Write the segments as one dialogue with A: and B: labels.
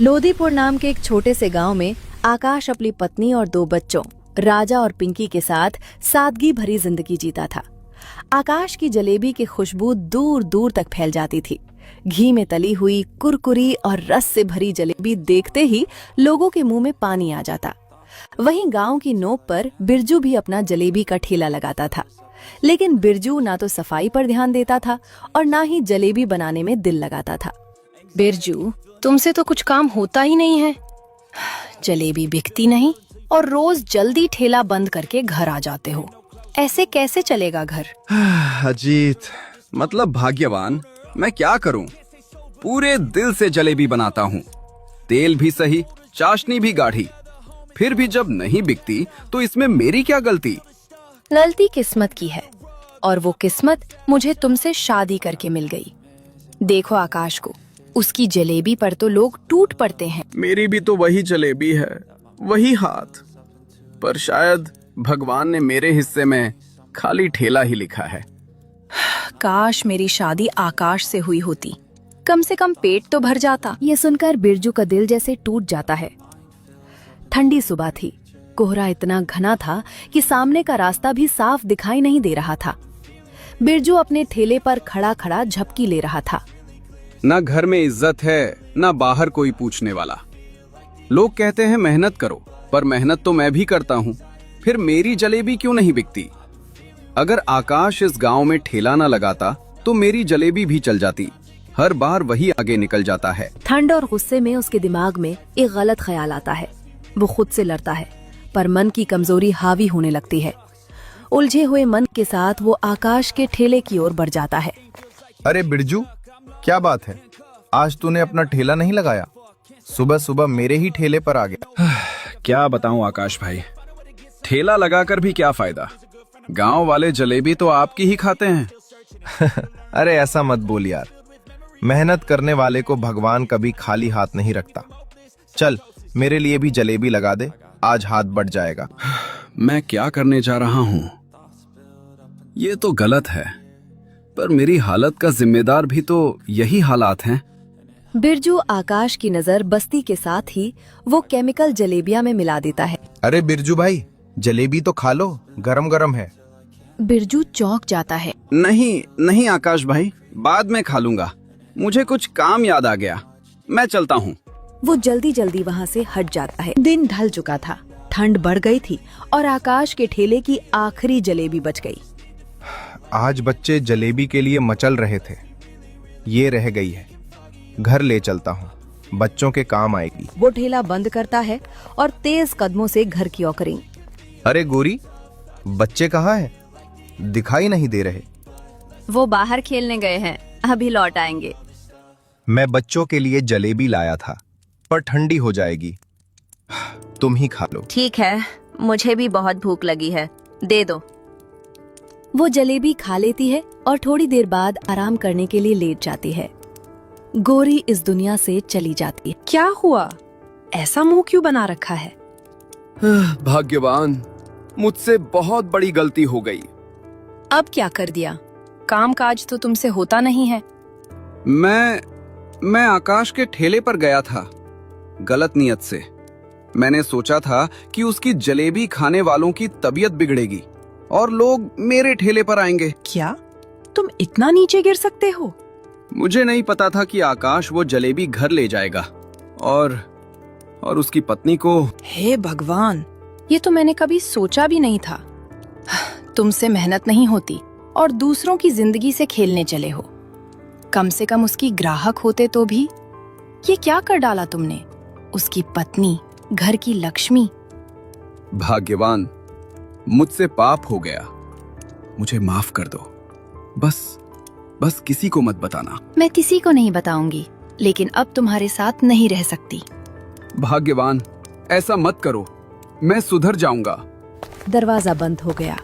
A: लोधीपुर नाम के एक छोटे से गांव में आकाश अपनी पत्नी और 2 बच्चों राजा और पिंकी के साथ सादगी भरी जिंदगी जीता था। आकाश की जलेबी की खुशबू दूर दूर तक फैल जाती थी। घी में तली हुई कुरकुरी और रस से भरी जलेबी देखते ही लोगों के मुंह में पानी आ जाता। वहीं गांव की नोक पर बिरजू भी अपना जलेबी का ठेला लगाता था, लेकिन बिरजू ना तो सफाई पर ध्यान देता था और ना ही जलेबी बनाने में दिल लगाता था।
B: बिरजू, तुमसे तो कुछ काम होता ही नहीं है। जलेबी बिकती नहीं और रोज जल्दी ठेला बंद करके घर आ जाते हो। ऐसे कैसे चलेगा घर?
C: अजीत, मतलब भाग्यवान। मैं क्या करूं? पूरे दिल से जलेबी बनाता हूं, तेल भी सही, चाशनी भी गाढ़ी। फिर भी जब नहीं बिकती तो इसमें मेरी क्या गलती?
B: गलती किस्मत की है, और वो किस्मत मुझे तुमसे शादी करके मिल गई। देखो आकाश को, उसकी जलेबी पर तो लोग टूट पड़ते हैं।
C: मेरी भी तो वही जलेबी है, वही हाथ, पर शायद भगवान ने मेरे हिस्से में खाली ठेला ही लिखा है।
B: काश मेरी शादी आकाश से हुई होती, कम से कम पेट तो भर जाता।
A: ये सुनकर बिरजू का दिल जैसे टूट जाता है। ठंडी सुबह थी, कोहरा इतना घना था कि सामने का रास्ता भी साफ दिखाई नहीं दे रहा था। बिरजू अपने ठेले पर खड़ा खड़ा झपकी ले रहा था।
C: ना घर में इज्जत है, ना बाहर कोई पूछने वाला। लोग कहते हैं मेहनत करो, पर मेहनत तो मैं भी करता हूँ। फिर मेरी जलेबी क्यों नहीं बिकती? अगर आकाश इस गांव में ठेला ना लगाता तो मेरी जलेबी भी चल जाती। हर बार वही आगे निकल जाता है।
A: ठंड और गुस्से में उसके दिमाग में एक गलत ख्याल आता है। वो खुद से लड़ता है, पर मन की कमजोरी हावी होने लगती है। उलझे हुए मन के साथ वो आकाश के ठेले की ओर बढ़ जाता है।
D: अरे बिरजू, क्या बात है? आज तूने अपना ठेला नहीं लगाया? सुबह सुबह मेरे ही ठेले पर आ गया।
C: क्या बताऊं आकाश भाई, ठेला लगाकर भी क्या फायदा? गांव वाले जलेबी तो आपकी ही खाते हैं।
D: अरे ऐसा मत बोल यार, मेहनत करने वाले को भगवान कभी खाली हाथ नहीं रखता। चल मेरे लिए भी जलेबी लगा दे, आज हाथ बढ़ जाएगा।
C: मैं क्या करने जा रहा हूँ? ये तो गलत है, पर मेरी हालत का जिम्मेदार भी तो यही हालात हैं।
A: बिरजू आकाश की नजर बस्ती के साथ ही वो केमिकल जलेबिया में मिला देता है।
D: अरे बिरजू भाई, जलेबी तो खा लो, गरम गरम है।
A: बिरजू चौंक जाता है।
C: नहीं नहीं आकाश भाई, बाद में खा लूंगा। मुझे कुछ काम याद आ गया, मैं चलता हूँ।
A: वो जल्दी जल्दी वहाँ से हट जाता है। दिन ढल चुका था, ठंड बढ़ गई थी और आकाश के ठेले की आखिरी जलेबी बच गई।
D: आज बच्चे जलेबी के लिए मचल रहे थे, ये रह गई है। घर ले चलता हूँ, बच्चों के काम आएगी।
A: वो ठेला बंद करता है और तेज कदमों से घर की ओर करें।
D: अरे गोरी, बच्चे कहाँ हैं? दिखाई नहीं दे रहे।
E: वो बाहर खेलने गए हैं, अभी लौट आएंगे।
D: मैं बच्चों के लिए जलेबी लाया था, पर ठंडी हो जाएगी, तुम ही खा लो।
E: ठीक है, मुझे भी बहुत भूख लगी है, दे दो।
A: वो जलेबी खा लेती है और थोड़ी देर बाद आराम करने के लिए लेट जाती है। गोरी इस दुनिया से चली जाती है।
B: क्या हुआ? ऐसा मुंह क्यों बना रखा है?
C: भाग्यवान, मुझसे बहुत बड़ी गलती हो गई।
B: अब क्या कर दिया? काम काज तो तुमसे होता नहीं है।
C: मैं आकाश के ठेले पर गया था, गलत नियत से। मैंने सोचा था कि उसकी जलेबी खाने वालों की तबीयत बिगड़ेगी और लोग मेरे ठेले पर आएंगे।
B: क्या तुम इतना नीचे गिर सकते हो?
C: मुझे नहीं पता था कि आकाश वो जलेबी घर ले जाएगा और उसकी पत्नी को।
B: हे भगवान, ये तो मैंने कभी सोचा भी नहीं था। तुमसे मेहनत नहीं होती और दूसरों की जिंदगी से खेलने चले हो। कम से कम उसकी ग्राहक होते तो भी। ये क्या कर डाला तुमने? उसकी पत्नी, घर की लक्ष्मी।
C: भाग्यवान, मुझसे पाप हो गया, मुझे माफ कर दो। बस किसी को मत बताना।
B: मैं किसी को नहीं बताऊंगी, लेकिन अब तुम्हारे साथ नहीं रह सकती।
C: भाग्यवान, ऐसा मत करो, मैं सुधर जाऊंगा।
A: दरवाजा बंद हो गया।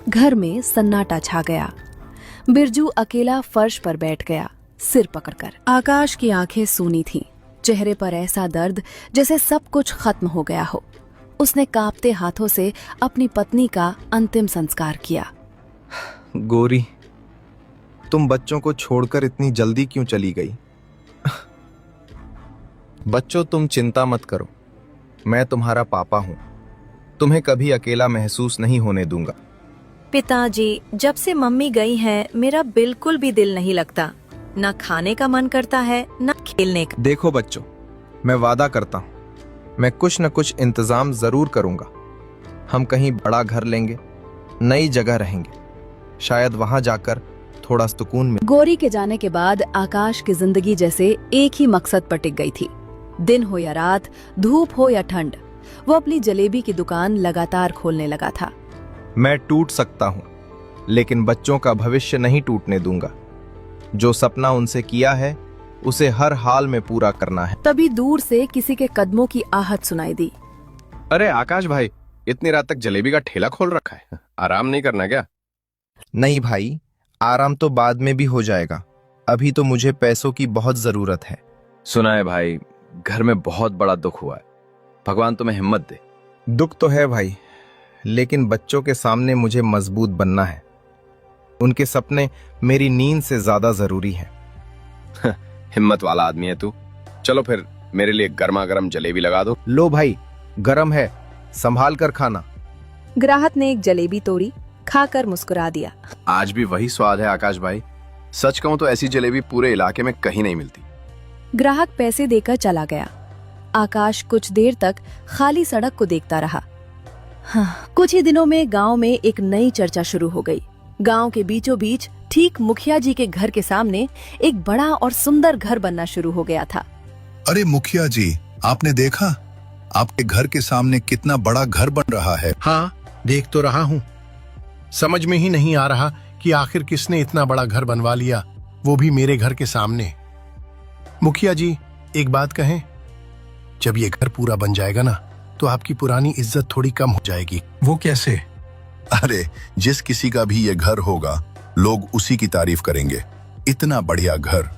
A: घर में सन्नाटा छा गया। बिरजू अकेला फर्श पर बैठ गया, सिर पकड़कर। आकाश की आंखें सूनी थीं, चेहरे पर ऐसा दर्द जैसे सब कुछ खत्म हो गया हो। उसने कांपते हाथों से अपनी पत्नी का अंतिम संस्कार किया।
D: गोरी, तुम बच्चों को छोड़कर इतनी जल्दी क्यों चली गई? बच्चों, तुम चिंता मत करो, मैं तुम्हारा पापा हूं। तुम्हें कभी अकेला महसूस नहीं होने दूंगा।
A: पिताजी, जब से मम्मी गई हैं, मेरा बिल्कुल भी दिल नहीं लगता। न खाने का मन करता है, न खेलने का।
D: देखो बच्चों, मैं वादा करता हूं, मैं कुछ न कुछ इंतजाम जरूर करूंगा। हम कहीं बड़ा घर लेंगे, नई जगह रहेंगे, शायद वहां जाकर थोड़ा सुकून मिले।
A: गौरी के जाने के बाद आकाश की जिंदगी जैसे एक ही मकसद पर टिक गई थी। दिन हो या रात, धूप हो या ठंड, वो अपनी जलेबी की दुकान लगातार खोलने लगा था।
D: मैं टूट सकता हूं, लेकिन बच्चों का भविष्य नहीं टूटने दूंगा। जो सपना उनसे किया है, उसे हर हाल में पूरा करना है।
A: तभी दूर से किसी के कदमों की आहट सुनाई दी।
F: अरे आकाश भाई, इतनी रात तक जलेबी का ठेला खोल रखा है, आराम नहीं करना क्या?
D: नहीं भाई, आराम तो बाद में भी हो जाएगा, अभी तो मुझे पैसों की बहुत जरूरत है।
C: सुना है भाई, घर में बहुत बड़ा दुख हुआ है, भगवान तुम्हें हिम्मत दे।
D: दुख तो है भाई, लेकिन बच्चों के सामने मुझे मजबूत बनना है। उनके सपने मेरी नींद से ज्यादा जरूरी हैं।
F: हिम्मत वाला आदमी है तू। चलो फिर मेरे लिए गर्मा गर्म जलेबी लगा दो।
D: लो भाई, गरम है, संभाल कर खाना।
A: ग्राहक ने एक जलेबी तोड़ी, खाकर मुस्कुरा दिया।
F: आज भी वही स्वाद है आकाश भाई, सच कहूं तो ऐसी जलेबी पूरे इलाके में कहीं नहीं मिलती।
A: ग्राहक पैसे देकर चला गया। आकाश कुछ देर तक खाली सड़क को देखता रहा। हाँ, कुछ ही दिनों में गांव में एक नई चर्चा शुरू हो गई। गांव के बीचों बीच, ठीक मुखिया जी के घर के सामने, एक बड़ा और सुंदर घर बनना शुरू हो गया था।
G: अरे मुखिया जी, आपने देखा आपके घर के सामने कितना बड़ा घर बन रहा है?
H: हाँ, देख तो रहा हूँ। समझ में ही नहीं आ रहा कि आखिर किसने इतना बड़ा घर बनवा लिया, वो भी मेरे घर के सामने। मुखिया जी, एक बात कहें, जब ये घर पूरा बन जाएगा ना, तो आपकी पुरानी इज्जत थोड़ी कम हो जाएगी।
G: वो कैसे? अरे, जिस किसी का भी ये घर होगा, लोग उसी की तारीफ करेंगे। इतना बढ़िया घर,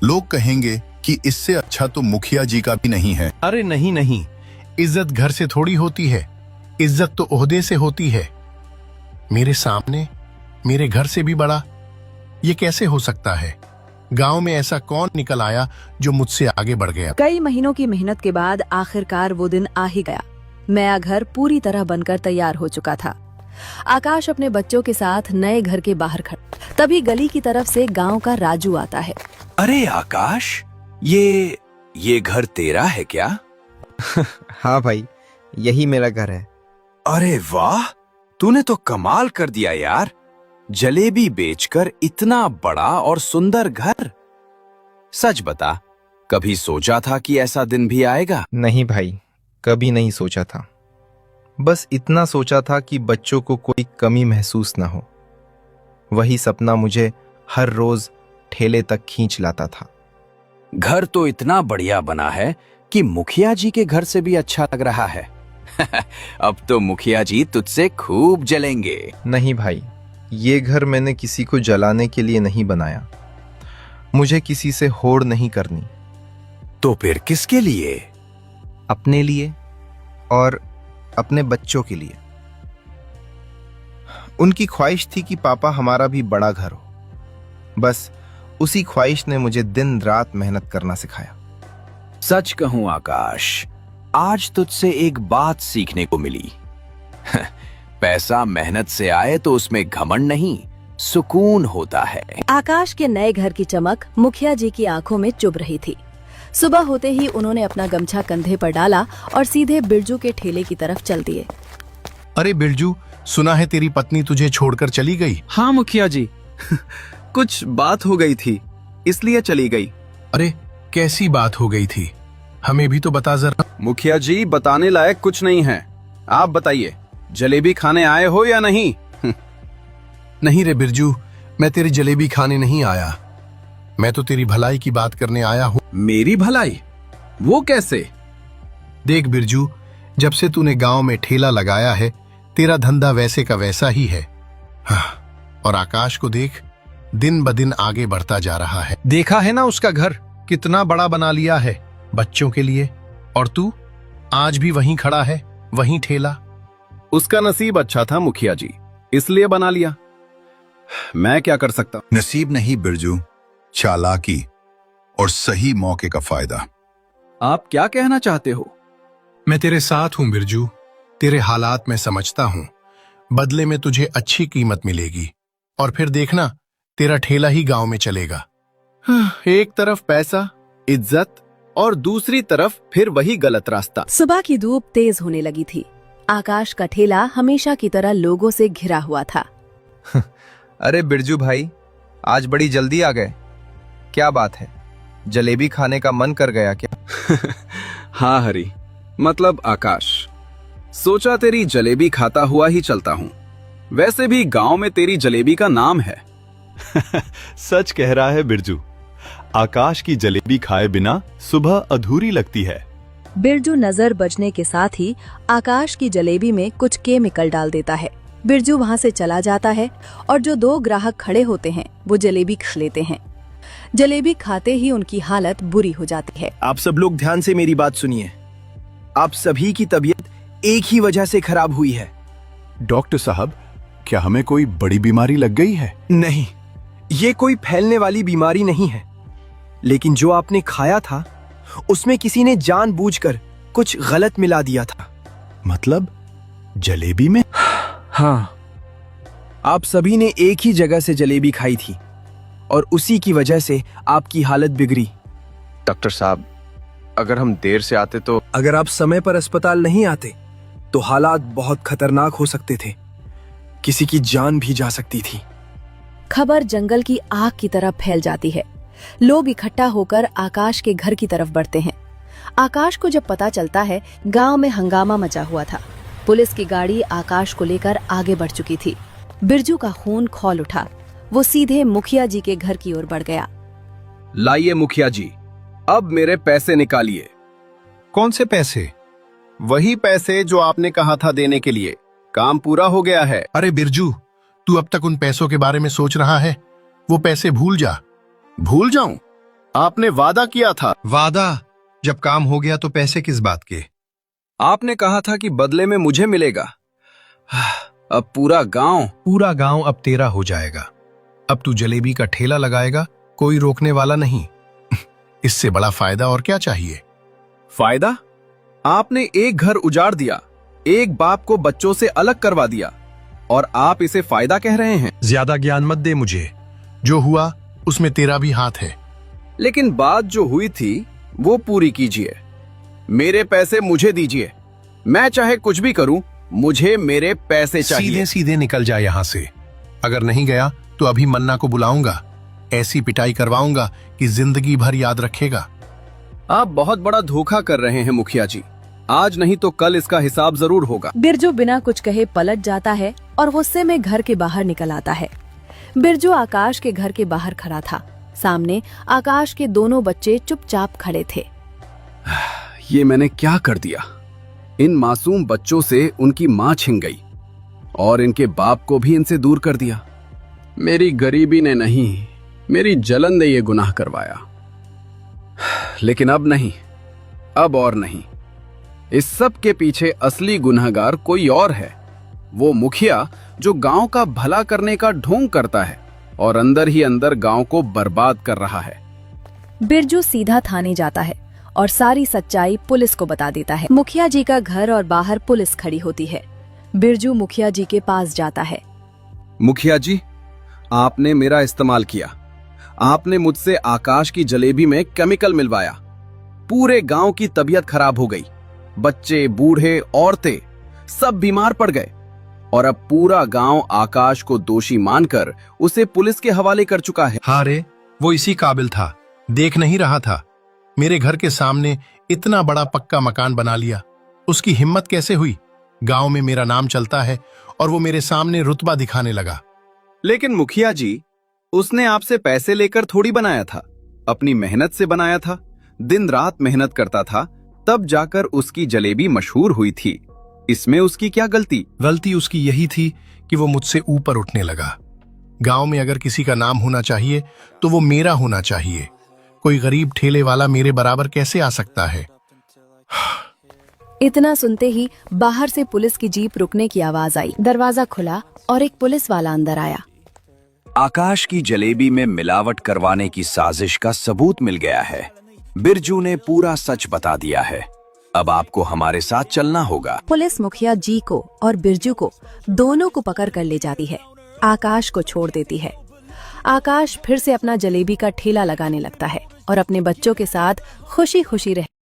G: लोग कहेंगे कि इससे अच्छा तो मुखिया जी का भी नहीं है।
H: अरे नहीं नहीं, इज्जत घर से थोड़ी होती है, इज्जत तो ओहदे से होती है। मेरे सामने, मेरे घर से भी बड़ा, ये कैसे हो सकता है? गांव में ऐसा कौन निकल आया जो मुझसे आगे बढ़ गया?
A: कई महीनों की मेहनत के बाद आखिरकार वो दिन आ ही गया। नया घर पूरी तरह बनकर तैयार हो चुका था। आकाश अपने बच्चों के साथ नए घर के बाहर खड़ा। तभी गली की तरफ से गांव का राजू आता है।
C: अरे आकाश, ये घर तेरा है क्या?
D: हाँ भाई, यही मेरा घर है।
C: अरे वाह, तूने तो कमाल कर दिया यार, जलेबी बेचकर इतना बड़ा और सुंदर घर। सच बता, कभी सोचा था कि ऐसा दिन भी आएगा?
D: नहीं भाई, कभी नहीं सोचा था। बस इतना सोचा था कि बच्चों को कोई कमी महसूस ना हो। वही सपना मुझे हर रोज ठेले तक खींच लाता था।
C: घर तो इतना बढ़िया बना है कि मुखिया जी के घर से भी अच्छा लग रहा है। अब तो मुखिया जी तुझसे खूब जलेंगे।
D: नहीं भाई, ये घर मैंने किसी को जलाने के लिए नहीं बनाया। मुझे किसी से होड़ नहीं करनी।
C: तो फिर किसके लिए?
D: अपने लिए और अपने बच्चों के लिए। उनकी ख्वाहिश थी कि पापा हमारा भी बड़ा घर हो। बस उसी ख्वाहिश ने मुझे दिन रात मेहनत करना सिखाया।
C: सच कहूं आकाश, आज तुझसे एक बात सीखने को मिली। पैसा मेहनत से आए तो उसमें घमंड नहीं, सुकून होता है।
A: आकाश के नए घर की चमक मुखिया जी की आंखों में चुभ रही थी। सुबह होते ही उन्होंने अपना गमछा कंधे पर डाला और सीधे बिरजू के ठेले की तरफ चल दिए।
H: अरे बिरजू, सुना है तेरी पत्नी तुझे छोड़कर चली गई?
C: हाँ मुखिया जी, कुछ बात हो गई थी, इसलिए चली गई।
H: अरे कैसी बात हो गई थी, हमें भी तो बता जरा।
C: मुखिया जी, बताने लायक कुछ नहीं है, आप बताइए, जलेबी खाने आए हो या नहीं?
H: नहीं रे बिरजू, मैं तेरी जलेबी खाने नहीं आया, मैं तो तेरी भलाई की बात करने आया हूँ।
C: मेरी भलाई? वो कैसे?
H: देख बिरजू, जब से तूने गांव में ठेला लगाया है, तेरा धंधा वैसे का वैसा ही है। हाँ, और आकाश को देख, दिन ब दिन आगे बढ़ता जा रहा है। देखा है ना उसका घर कितना बड़ा बना लिया है बच्चों के लिए, और तू आज भी वहीं खड़ा है, वहीं ठेला।
C: उसका नसीब अच्छा था मुखिया जी, इसलिए बना लिया। मैं क्या कर सकता?
G: नसीब नहीं बिरजू, चालाकी और सही मौके का फायदा।
C: आप क्या कहना चाहते हो?
H: मैं तेरे साथ हूं बिरजू। तेरे हालात मैं समझता हूं। बदले में तुझे अच्छी कीमत मिलेगी और फिर देखना तेरा ठेला ही गांव में चलेगा।
C: एक तरफ पैसा, इज्जत और दूसरी तरफ फिर वही गलत रास्ता।
A: सुबह की धूप तेज होने लगी थी। आकाश का ठेला हमेशा की तरह लोगों से घिरा हुआ था।
D: अरे बिरजू भाई, आज बड़ी जल्दी आ गए। क्या बात है, जलेबी खाने का मन कर गया क्या?
C: हाँ हरी, मतलब आकाश, सोचा तेरी जलेबी खाता हुआ ही चलता हूँ। वैसे भी गांव में तेरी जलेबी का नाम है।
I: सच कह रहा है बिरजू, आकाश की जलेबी खाए बिना सुबह अधूरी लगती है।
A: बिरजू नजर बजने के साथ ही आकाश की जलेबी में कुछ केमिकल डाल देता है। बिरजू वहाँ से चला जाता है और जो दो ग्राहक खड़े होते हैं वो जलेबी खा लेते हैं। जलेबी खाते ही उनकी हालत बुरी हो जाती है।
J: आप सब लोग ध्यान से मेरी बात सुनिए। आप सभी की तबीयत एक ही वजह से खराब हुई है।
I: डॉक्टर साहब, क्या हमें कोई बड़ी बीमारी लग गई है?
J: नहीं, ये कोई फैलने वाली बीमारी नहीं है, लेकिन जो आपने खाया था उसमें किसी ने जानबूझकर कुछ गलत मिला दिया था।
I: मतलब जलेबी में?
J: हाँ, आप सभी ने एक ही जगह से जलेबी खाई थी और उसी की वजह से आपकी हालत बिगड़ी।
F: डॉक्टर साहब, अगर हम देर से आते तो?
J: अगर आप समय पर अस्पताल नहीं आते तो हालात बहुत खतरनाक हो सकते थे। किसी की जान भी जा सकती थी।
A: खबर जंगल की आग की तरह फैल जाती है। लोग इकट्ठा होकर आकाश के घर की तरफ बढ़ते हैं। आकाश को जब पता चलता है, गांव में हंगामा मचा हुआ था। पुलिस की गाड़ी आकाश को लेकर आगे बढ़ चुकी थी। बिरजू का खून खौल उठा। वो सीधे मुखिया जी के घर की ओर बढ़ गया।
C: लाइए मुखिया जी, अब मेरे पैसे निकालिए।
H: कौन से पैसे?
C: वही पैसे जो आपने कहा था देने के लिए। काम पूरा हो गया है।
H: अरे बिरजू, तू अब तक उन पैसों के बारे में सोच रहा है? वो पैसे भूल जा।
C: भूल जाऊं? आपने वादा किया था।
H: वादा? जब काम हो गया तो पैसे किस बात के?
C: आपने कहा था कि बदले में मुझे मिलेगा। अब पूरा गांव
H: अब तेरा हो जाएगा। अब तू जलेबी का ठेला लगाएगा, कोई रोकने वाला नहीं। इससे बड़ा फायदा और क्या चाहिए?
C: फायदा? आपने एक घर उजाड़ दिया, एक बाप को बच्चों से अलग करवा दिया, और आप इसे फायदा कह रहे हैं?
H: ज्यादा ज्ञान मत दे मुझे। जो हुआ उसमें तेरा भी हाथ है।
C: लेकिन बात जो हुई थी वो पूरी कीजिए। मेरे पैसे मुझे दीजिए। मैं चाहे कुछ भी करूं, मुझे मेरे पैसे चाहिए।
H: सीधे सीधे निकल जा यहाँ से। अगर नहीं गया तो अभी मन्ना को बुलाऊंगा। ऐसी पिटाई करवाऊंगा कि जिंदगी भर याद रखेगा।
C: आप बहुत बड़ा धोखा कर रहे हैं मुखिया जी। आज नहीं तो कल इसका हिसाब जरूर होगा।
A: बिरजू बिना कुछ कहे पलट जाता है और गुस्से में घर के बाहर निकल आता है। बिरजू आकाश के घर के बाहर खड़ा था। सामने आकाश के दोनों बच्चे चुपचाप खड़े थे।
C: ये मैंने क्या कर दिया? इन मासूम बच्चों से उनकी मां छिन गई और इनके बाप को भी इनसे दूर कर दिया। मेरी गरीबी ने नहीं, मेरी जलन ने ये गुनाह करवाया। लेकिन अब नहीं, अब और नहीं। इस सब के पीछे असली गुनहगार कोई और है। वो मुखिया जो गांव का भला करने का ढोंग करता है और अंदर ही अंदर गांव को बर्बाद कर रहा है।
A: बिरजू सीधा थाने जाता है और सारी सच्चाई पुलिस को बता देता है। मुखिया जी का घर और बाहर पुलिस खड़ी होती है। बिरजू मुखिया जी के पास जाता है।
C: मुखिया जी, आपने मेरा इस्तेमाल किया। आपने मुझसे आकाश की जलेबी में केमिकल मिलवाया। पूरे गांव की तबीयत खराब हो गई। बच्चे, बूढ़े, औरतें सब बीमार पड़ गए और अब पूरा गांव आकाश को दोषी मानकर उसे पुलिस के हवाले कर चुका है।
H: हाँ रे, वो इसी काबिल था। देख नहीं रहा था? मेरे घर के सामने इतना बड़ा पक्का मकान बना लिया। उसकी हिम्मत कैसे हुई? गांव में मेरा नाम चलता है और वो मेरे सामने रुतबा दिखाने लगा।
C: लेकिन मुखिया जी, उसने आपसे पैसे लेकर थोड़ी बनाया था, अपनी मेहनत से बनाया था। दिन रात मेहनत करता था, तब जाकर उसकी जलेबी मशहूर हुई थी। इसमें उसकी क्या गलती?
H: गलती उसकी यही थी कि वो मुझसे ऊपर उठने लगा। गांव में अगर किसी का नाम होना चाहिए तो वो मेरा होना चाहिए। कोई गरीब ठेले वाला मेरे बराबर कैसे आ सकता है?
A: इतना सुनते ही बाहर से पुलिस की जीप रुकने की आवाज आई। दरवाजा खुला और एक पुलिस वाला अंदर आया।
K: आकाश की जलेबी में मिलावट करवाने की साजिश का सबूत मिल गया है। बिरजू ने पूरा सच बता दिया है। अब आपको हमारे साथ चलना होगा।
A: पुलिस मुखिया जी को और बिरजू को दोनों को पकड़ कर ले जाती है। आकाश को छोड़ देती है। आकाश फिर से अपना जलेबी का ठेला लगाने लगता है और अपने बच्चों के साथ खुशी खुशी रह